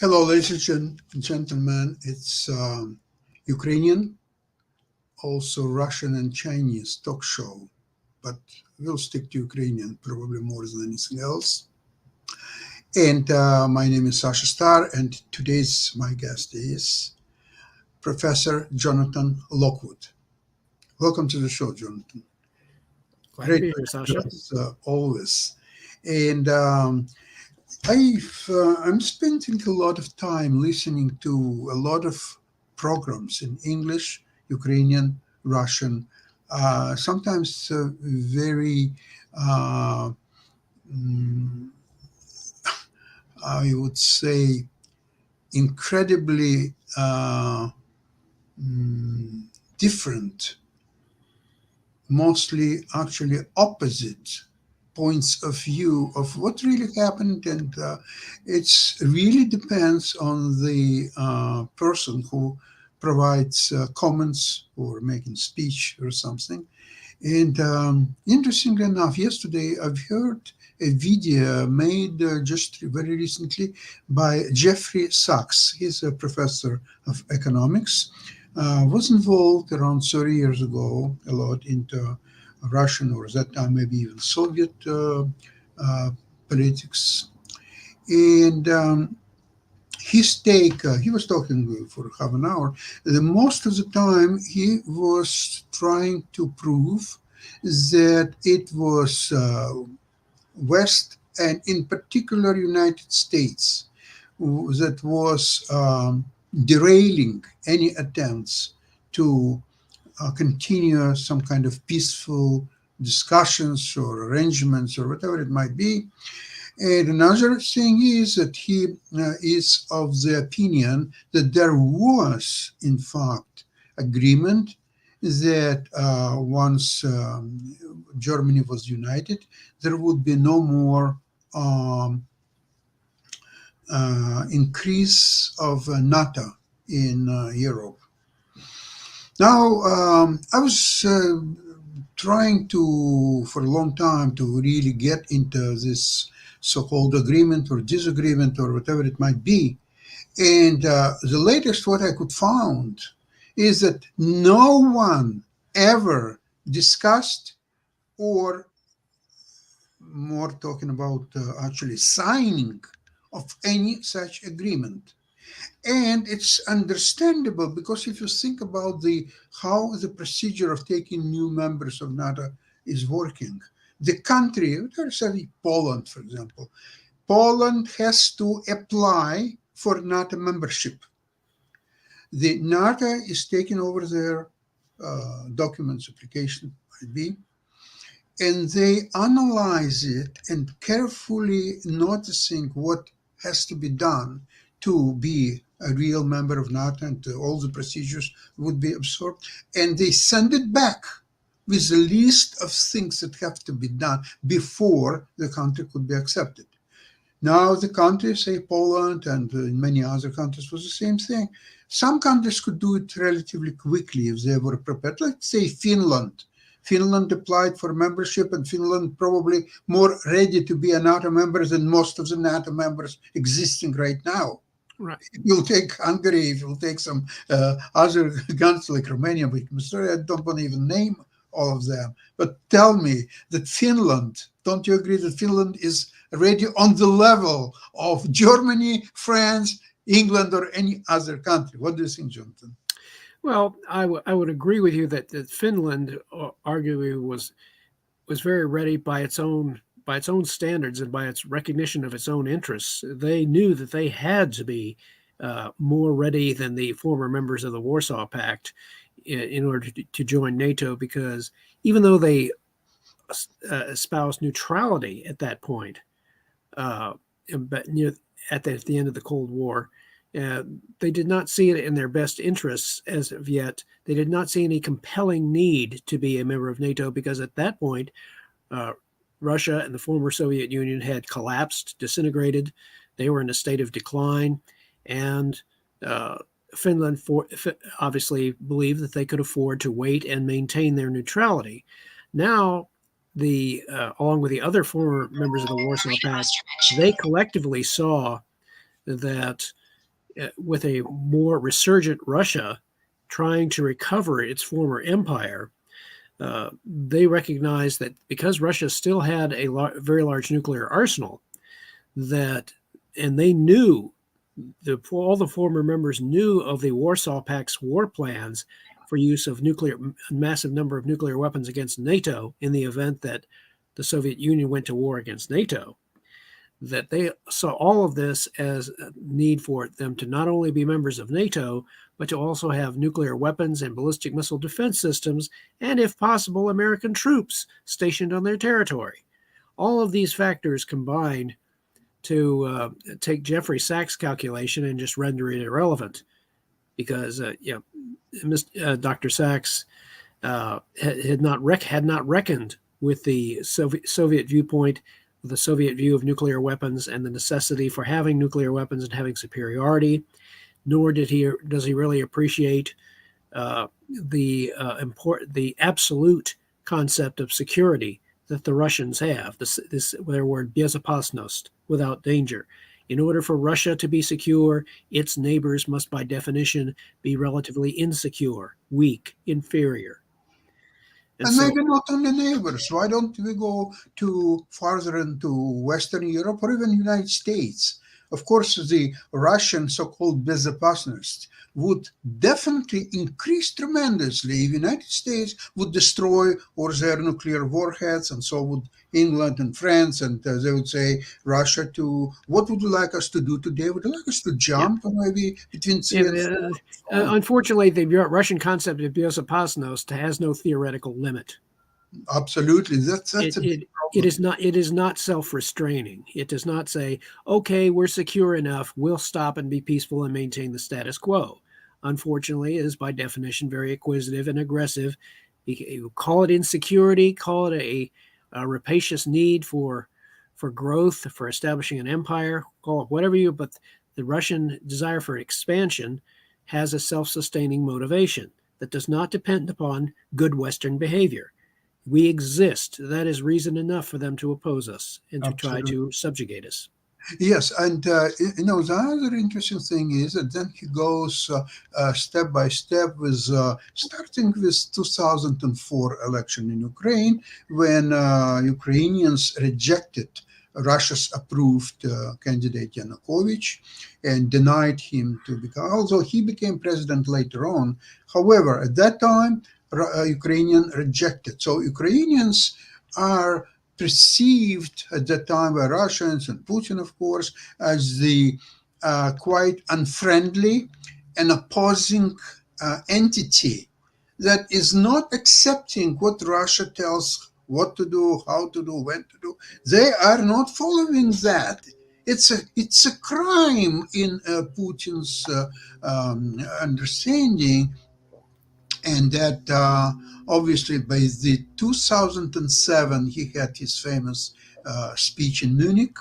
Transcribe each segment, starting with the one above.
Hello, ladies and gentlemen. It's Ukrainian, also Russian and Chinese talk show, but we'll stick to Ukrainian probably more than anything else. And my name is Sasha Starr, and today's my guest is Professor Jonathan Lockwood. Welcome to the show, Jonathan. Glad to Great be to here, have Sasha. you as always. And I'm spending a lot of time listening to a lot of programs in English, Ukrainian, Russian, sometimes very, uh, mm, I would say, incredibly mm, different, mostly actually opposite points of view of what really happened, and it's really depends on the person who provides comments or making speech or something. And interestingly enough, yesterday I've heard a video made just very recently by Jeffrey Sachs. He's a professor of economics. Was involved around 30 years ago a lot into Russian or at that time maybe even Soviet uh, politics. And his take, he was talking for half an hour. The most of the time, he was trying to prove that it was West and, in particular, United States that was derailing any attempts to continue some kind of peaceful discussions or arrangements or whatever it might be. And another thing is that he is of the opinion that there was, in fact, agreement that once Germany was united, there would be no more um, increase of NATO in Europe. Now, I was trying to, for a long time, to really get into this so-called agreement or disagreement or whatever it might be. And the latest what I could found is that no one ever discussed or more talking about actually signing of any such agreement. And it's understandable because if you think about the how the procedure of taking new members of NATO is working, the country, let's say Poland, for example, Poland has to apply for NATO membership. The NATO is taking over their documents, application, might be, and they analyze it and carefully noticing what has to be done to be a real member of NATO and all the procedures would be absorbed. And they send it back with a list of things that have to be done before the country could be accepted. Now, the countries, say Poland and in many other countries, was the same thing. Some countries could do it relatively quickly if they were prepared. Let's say Finland. Finland applied for membership, and Finland probably more ready to be a NATO member than most of the NATO members existing right now. Right. If you'll take Hungary, if you'll take some other countries like Romania, but I'm sorry, I don't want to even name all of them. But tell me that Finland, don't you agree that Finland is already on the level of Germany, France, England, or any other country? What do you think, Jonathan? Well, I would agree with you that Finland arguably was very ready by its own standards and by its recognition of its own interests. They knew that they had to be more ready than the former members of the Warsaw Pact in order to join NATO, because even though they espoused neutrality at that point, uh, but at the end of the Cold War, uh, they did not see it in their best interests as of yet. They did not see any compelling need to be a member of NATO because at that point, uh, Russia and the former Soviet Union had collapsed, disintegrated. They were in a state of decline, and uh, Finland obviously believed that they could afford to wait and maintain their neutrality. Now, along with the other former members of the Warsaw Pact, they collectively saw that with a more resurgent Russia trying to recover its former empire, they recognized that because Russia still had a very large nuclear arsenal, that, and they knew, all the former members knew of the Warsaw Pact's war plans for use of a massive number of nuclear weapons against NATO in the event that the Soviet Union went to war against NATO, that they saw all of this as a need for them to not only be members of NATO, but to also have nuclear weapons and ballistic missile defense systems, and if possible, American troops stationed on their territory. All of these factors combined to take Jeffrey Sachs' calculation and just render it irrelevant, because Dr. Sachs had not reckoned with the Soviet viewpoint, the Soviet view of nuclear weapons and the necessity for having nuclear weapons and having superiority. Nor does he really appreciate the absolute concept of security that the Russians have. Their word bezopasnost, without danger. In order for Russia to be secure, its neighbors must, by definition, be relatively insecure, weak, inferior. And maybe not only neighbors. Why don't we go to farther into Western Europe or even United States? Of course, the Russian so-called bezopasnost would definitely increase tremendously if the United States would destroy all their nuclear warheads, and so would England and France, and they would say, Russia, what would you like us to do today? Would you like us to jump maybe between three and four? Unfortunately, the Russian concept of bezopasnost has no theoretical limit. Absolutely. It is not self-restraining. It does not say, okay, we're secure enough, we'll stop and be peaceful and maintain the status quo. Unfortunately, it is by definition very acquisitive and aggressive. You call it insecurity, call it a rapacious need for growth, for establishing an empire, call it whatever but the Russian desire for expansion has a self-sustaining motivation that does not depend upon good Western behavior. We exist. That is reason enough for them to oppose us and to try to subjugate us. Yes, and the other interesting thing is that then he goes step by step with starting with 2004 election in Ukraine, when Ukrainians rejected Russia's approved candidate Yanukovych and denied him to become, although he became president later on. However, at that time, Ukrainian rejected. So Ukrainians are perceived at that time by Russians and Putin, of course, as the quite unfriendly and opposing entity that is not accepting what Russia tells what to do, how to do, when to do. They are not following that. It's a crime in Putin's understanding, and that obviously by the 2007 he had his famous speech in Munich,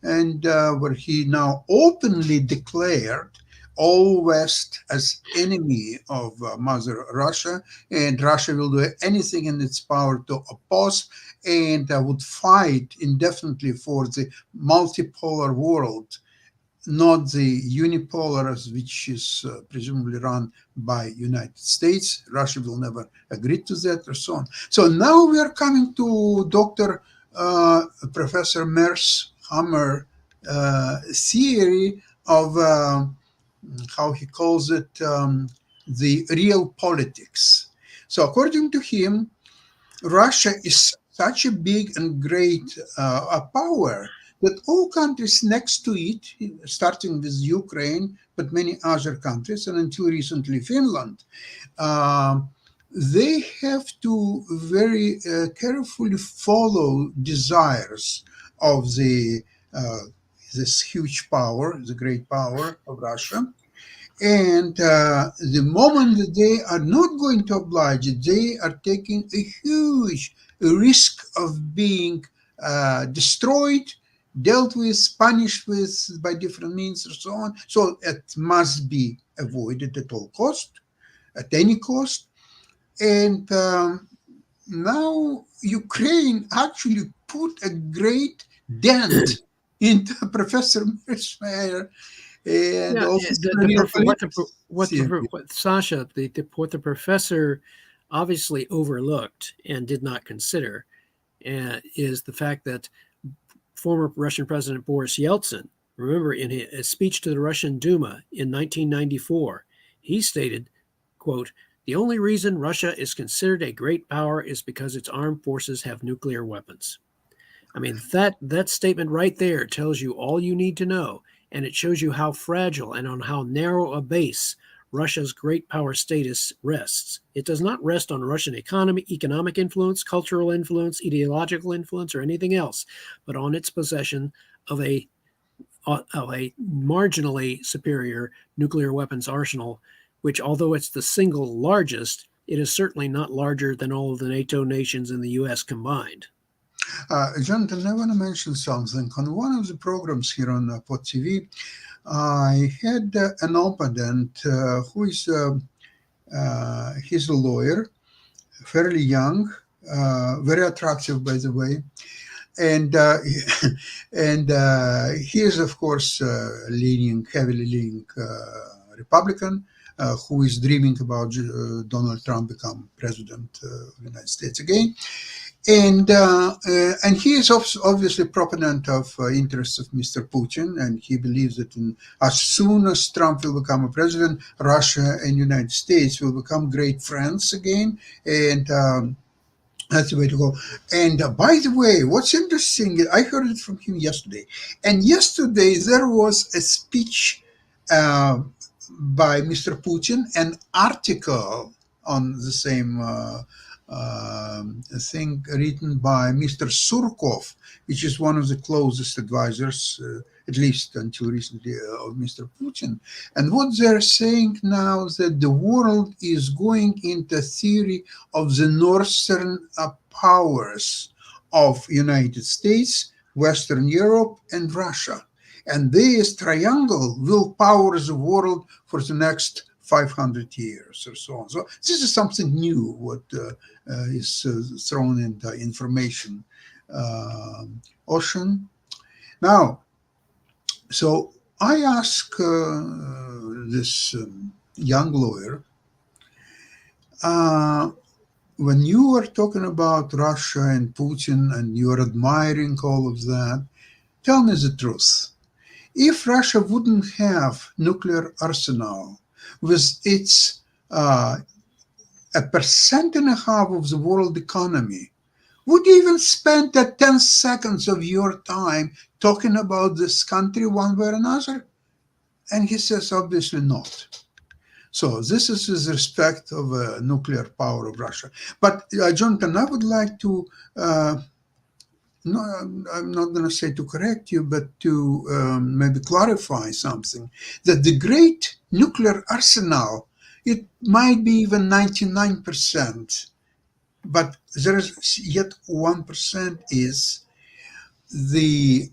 and where he now openly declared all West as enemy of Mother Russia, and Russia will do anything in its power to oppose and would fight indefinitely for the multipolar world, not the unipolar, which is presumably run by United States. Russia will never agree to that, or so on. So now we are coming to Dr. Professor Mershammer theory of how he calls it, the real politics. So according to him, Russia is such a big and great power that all countries next to it, starting with Ukraine, but many other countries, and until recently Finland, they have to very carefully follow desires of this huge power, the great power of Russia. And the moment that they are not going to oblige it, they are taking a huge risk of being destroyed, dealt with, punished with by different means, and so on. So it must be avoided at all cost, at any cost. And now Ukraine actually put a great dent into Professor Mershammer, and Yeah, also the colonial police. what Sasha, what the professor obviously overlooked and did not consider is the fact that former Russian President Boris Yeltsin, remember in his speech to the Russian Duma in 1994, he stated, quote, "The only reason Russia is considered a great power is because its armed forces have nuclear weapons." I mean, that statement right there tells you all you need to know, and it shows you how fragile and on how narrow a base Russia's great power status rests. It does not rest on Russian economic influence, cultural influence, ideological influence, or anything else, but on its possession of a marginally superior nuclear weapons arsenal, which, although it's the single largest, it is certainly not larger than all of the NATO nations and the U.S. combined. Jonathan, I want to mention something. On one of the programs here on Pod TV, I had an opponent who is he's a lawyer, fairly young, very attractive, by the way, and he is, of course, heavily leaning Republican. Who is dreaming about Donald Trump become president of the United States again? And he is obviously proponent of interests of Mr. Putin, and he believes that as soon as Trump will become a president, Russia and United States will become great friends again, and that's the way to go. And by the way, what's interesting, I heard it from him yesterday, and yesterday there was a speech uh, by Mr. Putin, an article on the same thing written by Mr. Surkov, which is one of the closest advisors, at least until recently, of Mr. Putin. And what they're saying now is that the world is going into theory of the northern powers of United States, Western Europe, and Russia. And this triangle will power the world for the next 500 years or so on. So this is something new, what is thrown in the information ocean. Now, so I ask this young lawyer, when you are talking about Russia and Putin and you are admiring all of that, tell me the truth. If Russia wouldn't have nuclear arsenal with its a percent and a half of the world economy, would you even spend that 10 seconds of your time talking about this country one way or another? And he says, obviously not. So this is with respect of nuclear power of Russia. But Jonathan, I would like to, no, I'm not going to say to correct you, but to maybe clarify something, that the great nuclear arsenal, it might be even 99%, but there is yet 1% is the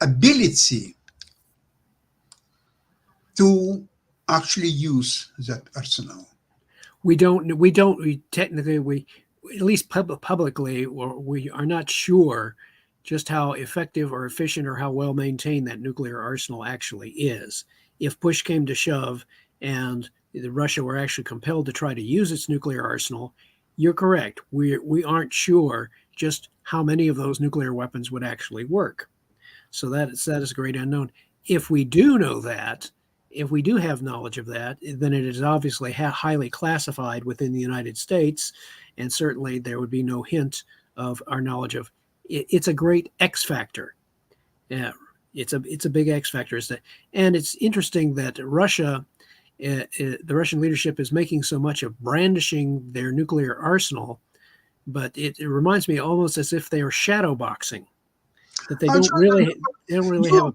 ability to actually use that arsenal. We technically, we at least publicly, or we are not sure just how effective or efficient or how well maintained that nuclear arsenal actually is. If push came to shove and Russia were actually compelled to try to use its nuclear arsenal, you're correct. We aren't sure just how many of those nuclear weapons would actually work. So that is a great unknown. If we do know that, if we do have knowledge of that, then it is obviously highly classified within the United States, and certainly there would be no hint of our knowledge of it. It's a great X factor. Yeah, it's a big X factor. And it's interesting that Russia, the Russian leadership is making so much of brandishing their nuclear arsenal, but it reminds me almost as if they are shadow boxing, that they don't really have a.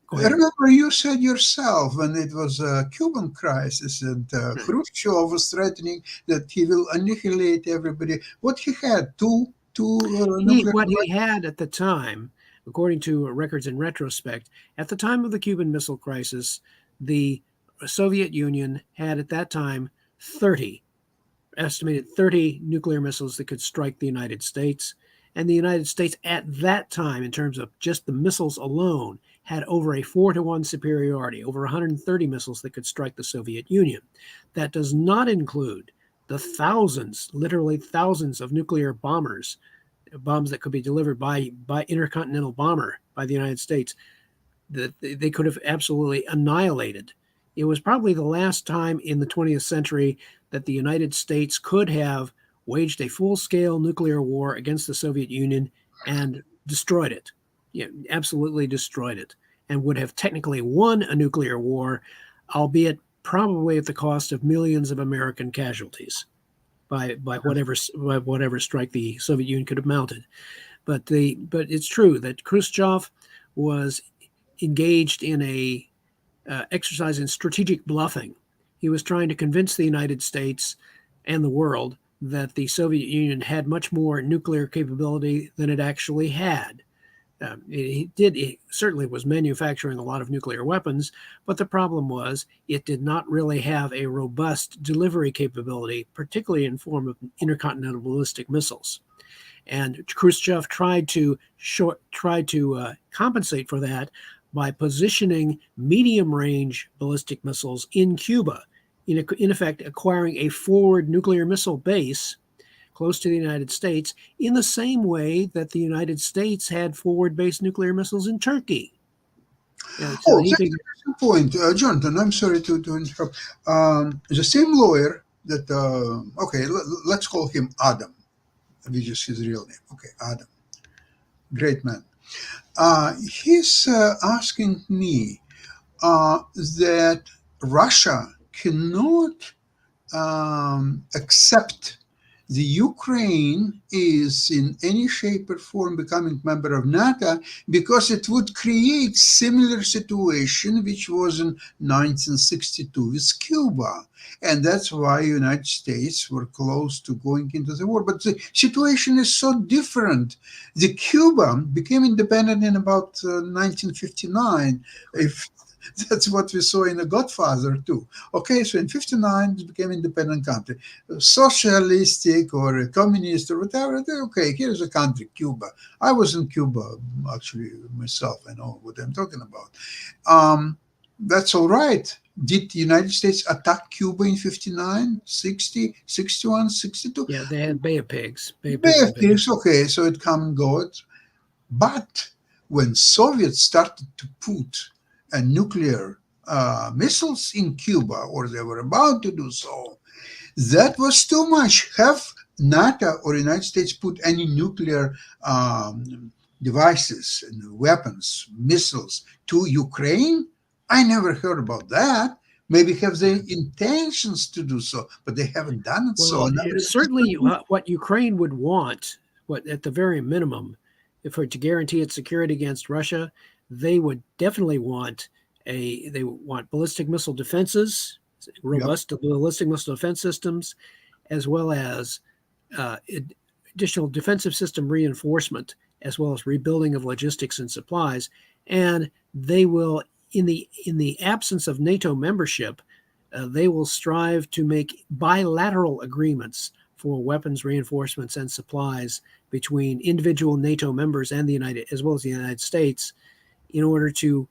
Go ahead. Remember, you said yourself when it was a Cuban crisis and Khrushchev was threatening that he will annihilate everybody. What he had, two nuclear What he had at the time, according to records in retrospect, at the time of the Cuban Missile Crisis, the Soviet Union had at that time estimated 30 nuclear missiles that could strike the United States. And the United States at that time, in terms of just the missiles alone, had over a 4-to-1 superiority, over 130 missiles that could strike the Soviet Union. That does not include the thousands, literally thousands of nuclear bombs that could be delivered by intercontinental bomber by the United States that they could have absolutely annihilated. It was probably the last time in the 20th century that the United States could have waged a full-scale nuclear war against the Soviet Union and destroyed it. Yeah, absolutely destroyed it, and would have technically won a nuclear war, albeit probably at the cost of millions of American casualties by whatever strike the Soviet Union could have mounted. But it's true that Khrushchev was engaged in a exercise in strategic bluffing. He was trying to convince the United States and the world that the Soviet Union had much more nuclear capability than it actually had. He certainly was manufacturing a lot of nuclear weapons, but the problem was it did not really have a robust delivery capability, particularly in form of intercontinental ballistic missiles. And Khrushchev tried to compensate for that by positioning medium-range ballistic missiles in Cuba, in effect acquiring a forward nuclear missile base close to the United States in the same way that the United States had forward-based nuclear missiles in Turkey. So that's a good point. Jonathan, I'm sorry to interrupt. The same lawyer that, let's call him Adam, which is his real name. Okay, Adam. Great man. He's asking me that Russia cannot accept the Ukraine is in any shape or form becoming member of NATO because it would create similar situation which was in 1962 with Cuba. And that's why United States were close to going into the war. But the situation is so different. The Cuba became independent in about 1959. If that's what we saw in The Godfather too. Okay, so in 59 it became independent country. Socialistic or communist or whatever, okay, here's a country, Cuba. I was in Cuba, actually, myself. I know what I'm talking about. That's all right. Did the United States attack Cuba in 59, 60, 61, 62? Yeah, they had Bay of Pigs. Bay of Pigs, okay, so it come and go. But when Soviets started to put nuclear missiles in Cuba, or they were about to do so, that was too much. Have NATO or United States put any nuclear devices and weapons, missiles to Ukraine? I never heard about that. Maybe have the intentions to do so, but they haven't done it. Well, certainly what Ukraine would want, at the very minimum, to guarantee its security against Russia, they would definitely want ballistic missile defenses, robust ballistic missile defense systems, as well as additional defensive system reinforcement, as well as rebuilding of logistics and supplies. And they will, in the absence of NATO membership, they will strive to make bilateral agreements for weapons reinforcements and supplies between individual NATO members and as well as the United States, in order to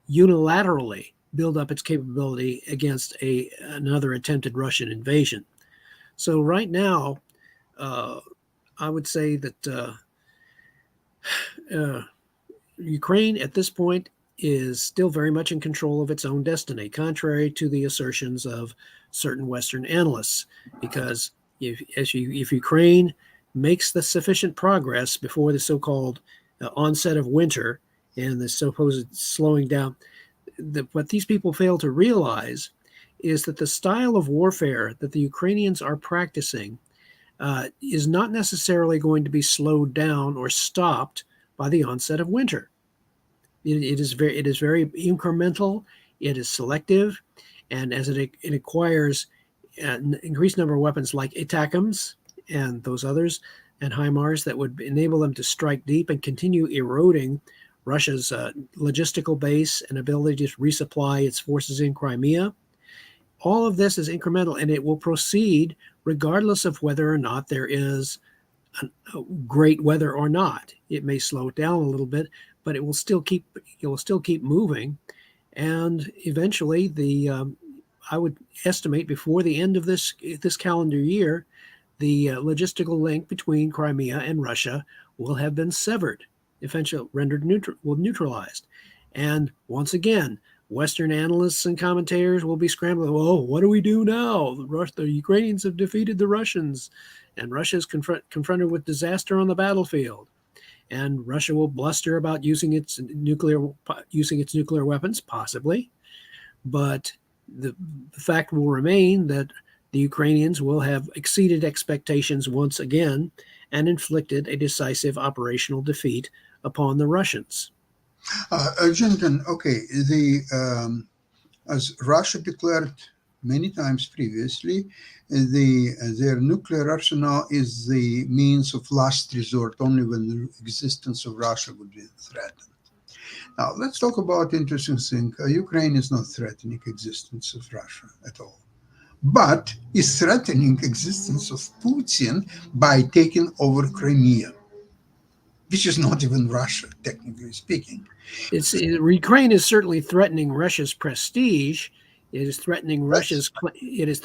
unilaterally build up its capability against another attempted Russian invasion. So right now, I would say that Ukraine at this point is still very much in control of its own destiny, contrary to the assertions of certain Western analysts, because if Ukraine makes the sufficient progress before the so-called onset of winter and the supposed slowing down, what these people fail to realize is that the style of warfare that the Ukrainians are practicing is not necessarily going to be slowed down or stopped by the onset of winter. It is very incremental. It is selective, and as it acquires an increased number of weapons like ATACMS and those others, and HIMARS that would enable them to strike deep and continue eroding Russia's logistical base and ability to resupply its forces in Crimea. All of this is incremental, and it will proceed regardless of whether or not there is great weather or not. It may slow it down a little bit, but it will still keep moving, and eventually I would estimate before the end of this calendar year, the logistical link between Crimea and Russia will have been severed, eventually rendered neutralized. And once again, Western analysts and commentators will be scrambling. Well, what do we do now? The Ukrainians have defeated the Russians, and Russia is confronted with disaster on the battlefield. And Russia will bluster about using its nuclear weapons, possibly, but the fact will remain that the Ukrainians will have exceeded expectations once again and inflicted a decisive operational defeat upon the Russians. Jonathan, okay, as Russia declared many times previously, their nuclear arsenal is the means of last resort, only when the existence of Russia would be threatened. Now, let's talk about interesting thing. Ukraine is not threatening existence of Russia at all, but is threatening existence of Putin by taking over Crimea, which is not even Russia, technically speaking. Ukraine is certainly threatening Russia's prestige. It is threatening Russia's prestige. It is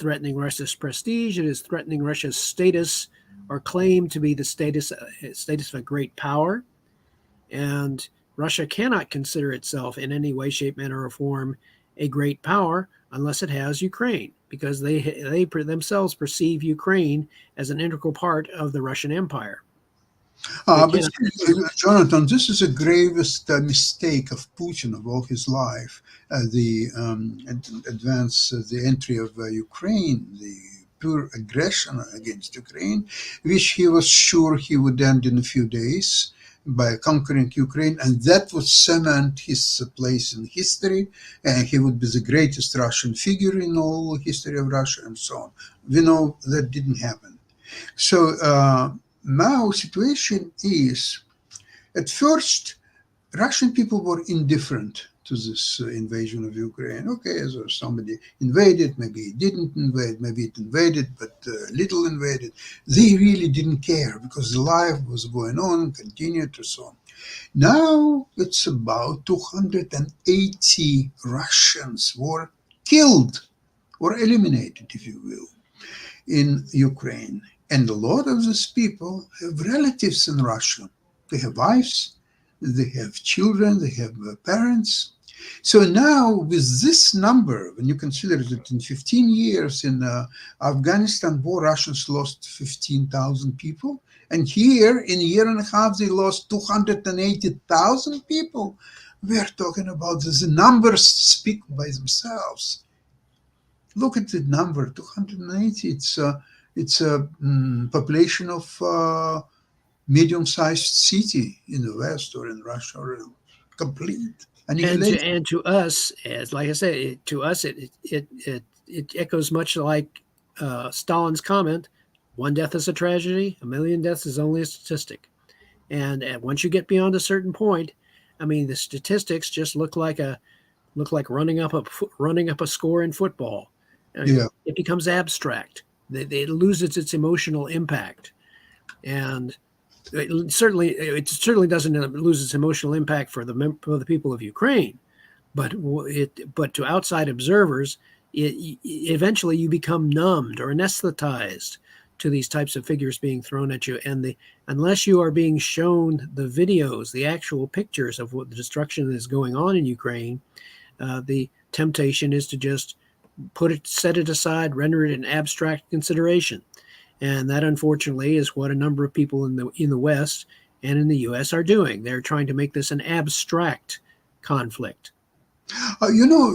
threatening Russia's status or claim to be the status of a great power. And Russia cannot consider itself in any way, shape, manner, or form a great power unless it has Ukraine, because they themselves perceive Ukraine as an integral part of the Russian Empire. But Jonathan, this is the gravest mistake of Putin of all his life. The entry of Ukraine, the pure aggression against Ukraine, which he was sure he would end in a few days by conquering Ukraine, and that would cement his place in history, and he would be the greatest Russian figure in all history of Russia, and so on. We know that didn't happen. So now situation is, at first, Russian people were indifferent to this invasion of Ukraine. Okay, so somebody invaded, maybe it didn't invade, maybe it invaded, but little invaded. They really didn't care because the life was going on, continued, and so on. Now it's about 280 Russians were killed or eliminated, if you will, in Ukraine. And a lot of these people have relatives in Russia. They have wives, they have children, they have parents. So now with this number, when you consider that in 15 years in Afghanistan war, Russians lost 15,000 people. And here in a year and a half, they lost 280,000 people. We're talking about the numbers speak by themselves. Look at the number, 280. It's a population of medium-sized city in the West or in Russia, or complete annihilation. And to us, as like I said, it echoes much like Stalin's comment: one death is a tragedy, a million deaths is only a statistic. And once you get beyond a certain point, I mean, the statistics just look like running up a score in football. Yeah. It becomes abstract. It loses its emotional impact, and it certainly doesn't lose its emotional impact for the people of Ukraine, but to outside observers, eventually you become numbed or anesthetized to these types of figures being thrown at you, and unless you are being shown the videos, the actual pictures of what the destruction that is going on in Ukraine, the temptation is to just set it aside, render it an abstract consideration. And that, unfortunately, is what a number of people in the West and in the U.S. are doing. They're trying to make this an abstract conflict.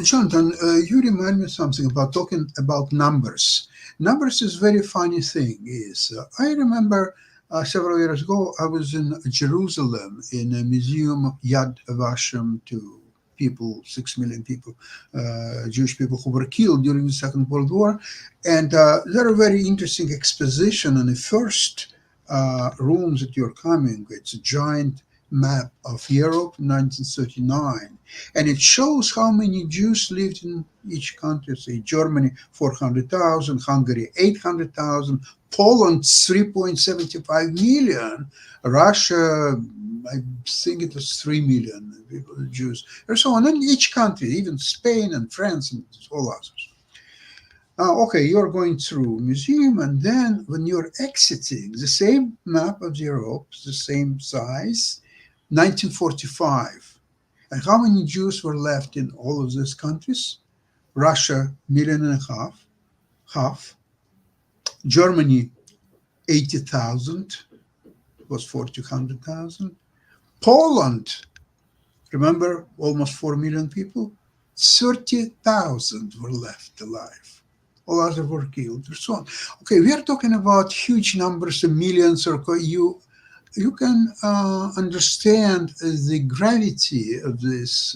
Jonathan, you remind me something about talking about numbers. Numbers is a very funny thing. I remember several years ago, I was in Jerusalem in a museum, Yad Vashem, to people, 6 million people, Jewish people who were killed during the Second World War. And there are very interesting exposition in the first rooms that you're coming. It's a giant map of Europe, 1939, and it shows how many Jews lived in each country. Say Germany, 400,000, Hungary, 800,000, Poland, 3.75 million, Russia, I think it was 3 million people, Jews, and so on. And each country, even Spain and France and all others. Okay, you're going through museum, and then when you're exiting, the same map of Europe, the same size, 1945. And how many Jews were left in all of these countries? Russia, 1.5 million, half. Germany, 80,000, was 400,000. Poland, remember, almost 4 million people, 30,000 were left alive. All others were killed, and so on. Okay, we are talking about huge numbers, millions, or you can understand the gravity of this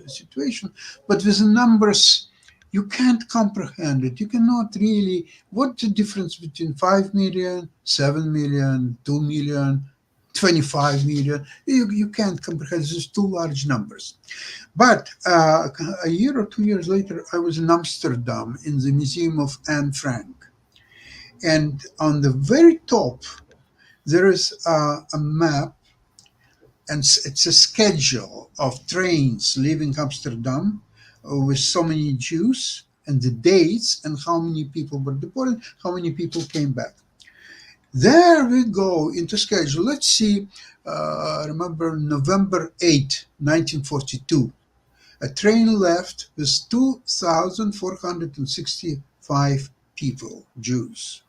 situation, but with the numbers, you can't comprehend it. You cannot really. What's the difference between 5 million, 7 million, 2 million, 25 million? You can't comprehend. These two large numbers. But a year or 2 years later, I was in Amsterdam in the Museum of Anne Frank. And on the very top, there is a map, and it's a schedule of trains leaving Amsterdam with so many Jews and the dates and how many people were deported, how many people came back. There we go into schedule. Let's see, remember November 8, 1942. A train left with 2,465 people, Jews.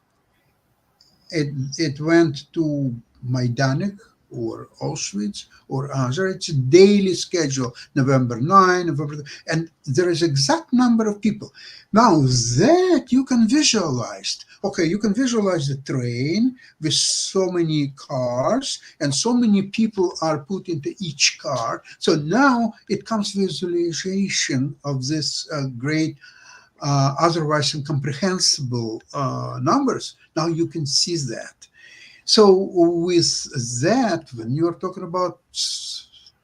It went to Majdanek or Auschwitz or other. It's a daily schedule, November 9, November, and there is exact number of people. Now that you can visualize. Okay, you can visualize the train with so many cars and so many people are put into each car. So now it comes visualization of this great otherwise incomprehensible numbers. Now you can see that. So with that, when you're talking about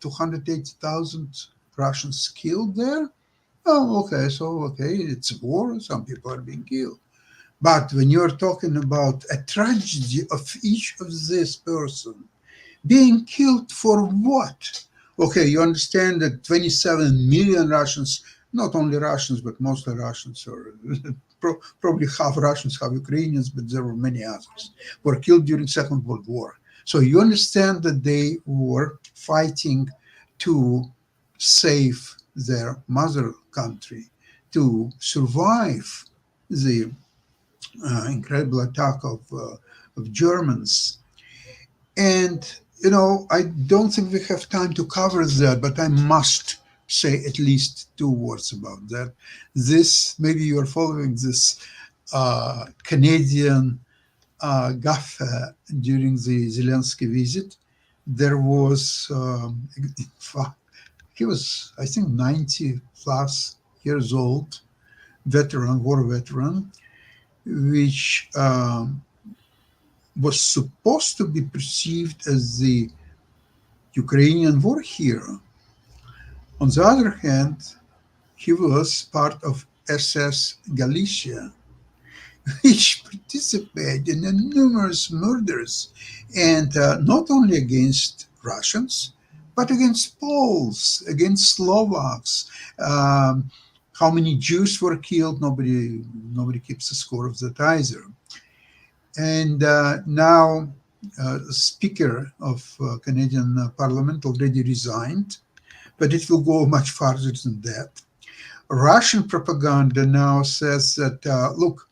280,000 Russians killed there, oh, okay, so okay, it's war. Some people are being killed. But when you're talking about a tragedy of each of this person being killed for what? Okay, you understand that 27 million Russians, not only Russians, but mostly Russians, or probably half Russians, half Ukrainians, but there were many others, were killed during Second World War. So you understand that they were fighting to save their mother country, to survive the incredible attack of Germans. And, I don't think we have time to cover that, but I must say at least 2 words about that. Maybe you are following this Canadian gaffe during the Zelensky visit. There was, in fact, he was, I think, 90 plus years old, war veteran, which was supposed to be perceived as the Ukrainian war hero. On the other hand, he was part of SS Galicia, which participated in numerous murders, and not only against Russians, but against Poles, against Slovaks. How many Jews were killed? Nobody keeps a score of that either. And now, the Speaker of Canadian Parliament already resigned, but it will go much farther than that. Russian propaganda now says that, look,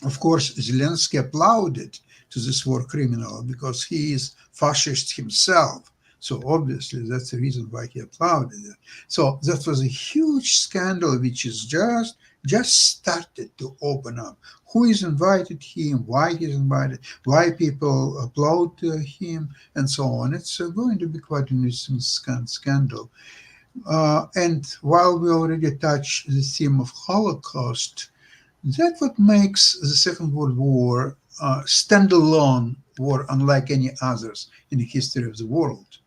of course, Zelensky applauded to this war criminal because he is fascist himself. So obviously that's the reason why he applauded it. So that was a huge scandal which is just started to open up. Who is invited him, why he's invited, why people applaud him, and so on. It's going to be quite an interesting scandal. And while we already touched the theme of Holocaust, that's what makes the Second World War standalone war unlike any others in the history of the world.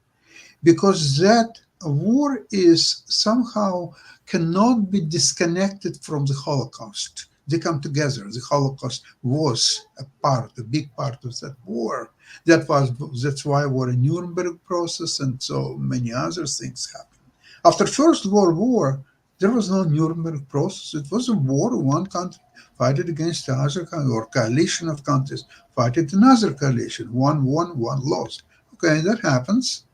because that war is somehow cannot be disconnected from the Holocaust. They come together. The Holocaust was a big part of that war. That's why war in Nuremberg process and so many other things happened. After First World War, there was no Nuremberg process. It was a war. One country fighting against the other country, or coalition of countries fighting another coalition. One won, one lost. Okay, that happens.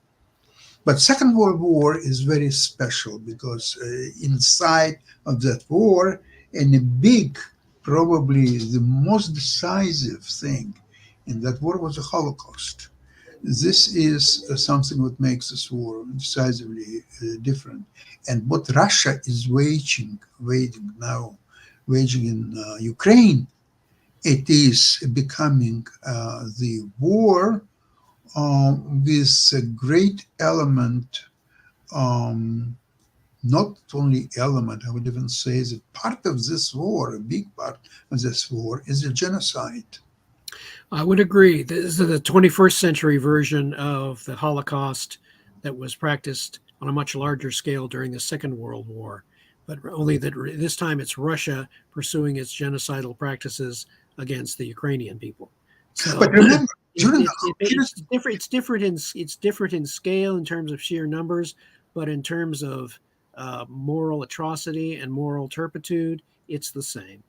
But Second World War is very special because inside of that war, and a big, probably the most decisive thing in that war was the Holocaust. This is something that makes this war decisively different. And what Russia is waging in Ukraine, it is becoming the war with a great element, not only element, I would even say that part of this war, a big part of this war, is a genocide. I would agree. This is the 21st century version of the Holocaust that was practiced on a much larger scale during the Second World War, but only that this time it's Russia pursuing its genocidal practices against the Ukrainian people. So, but remember, it's different in scale in terms of sheer numbers, but in terms of moral atrocity and moral turpitude, it's the same.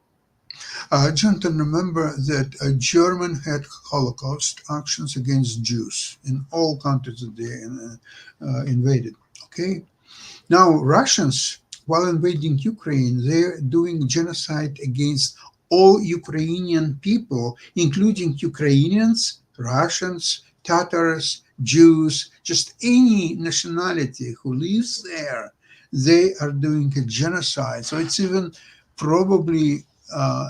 Jonathan, remember that German had Holocaust actions against Jews in all countries that they invaded. Okay, now Russians, while invading Ukraine, they're doing genocide against all Ukrainian people, including Ukrainians, Russians, Tatars, Jews, just any nationality who lives there. They are doing a genocide. So it's even probably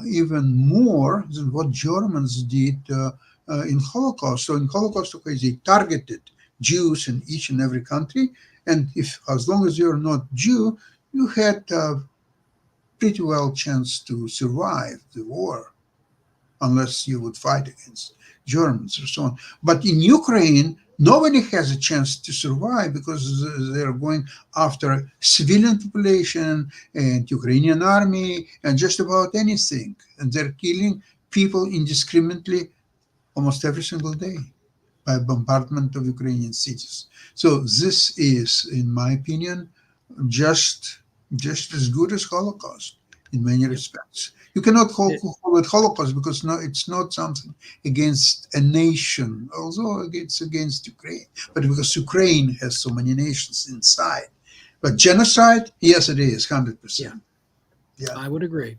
even more than what Germans did in Holocaust. So in Holocaust, okay, they targeted Jews in each and every country, and as long as you're not Jew, you had a pretty well chance to survive the war, unless you would fight against Germans or so on. But in Ukraine, nobody has a chance to survive because they're going after civilian population and Ukrainian army and just about anything. And they're killing people indiscriminately almost every single day by bombardment of Ukrainian cities. So this is, in my opinion, just as good as Holocaust in many respects. You cannot call it Holocaust because it's not something against a nation, although it's against Ukraine, but because Ukraine has so many nations inside. But genocide, yes, it is 100%. Yeah, I would agree.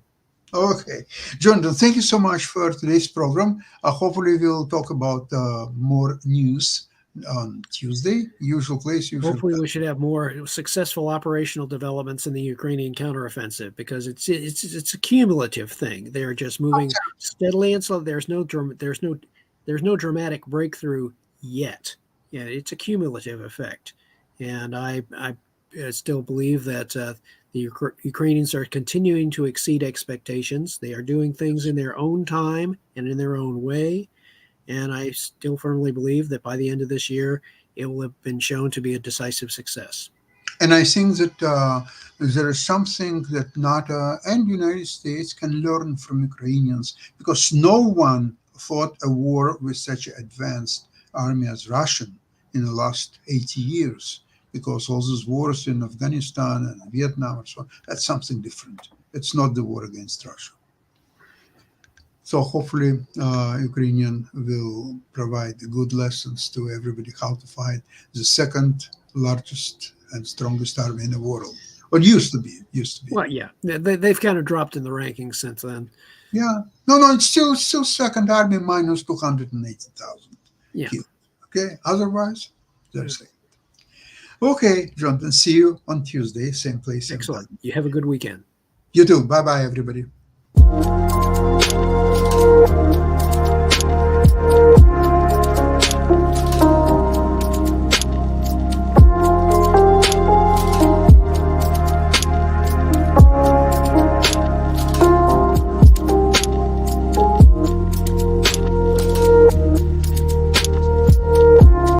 Okay, Jonathan, thank you so much for today's program. Hopefully, we'll talk about more news on Tuesday. Usual place. Hopefully, we should have more successful operational developments in the Ukrainian counteroffensive because it's a cumulative thing. They're just moving steadily, and so there's no dramatic breakthrough yet. Yeah, it's a cumulative effect, and I still believe that the Ukrainians are continuing to exceed expectations. They are doing things in their own time and in their own way. And I still firmly believe that by the end of this year, it will have been shown to be a decisive success. And I think that there is something that NATO and the United States can learn from Ukrainians, because no one fought a war with such an advanced army as Russian in the last 80 years, because all those wars in Afghanistan and Vietnam and so on, that's something different. It's not the war against Russia. So hopefully Ukrainian will provide good lessons to everybody how to fight the second largest and strongest army in the world. Or used to be. Well, yeah, they've kind of dropped in the rankings since then. Yeah. No, it's still second army minus 280,000. Yeah. Killed. Okay. Otherwise, they're safe. Okay, Jonathan. See you on Tuesday, same place. Excellent. You have a good weekend. You too. Bye-bye, everybody.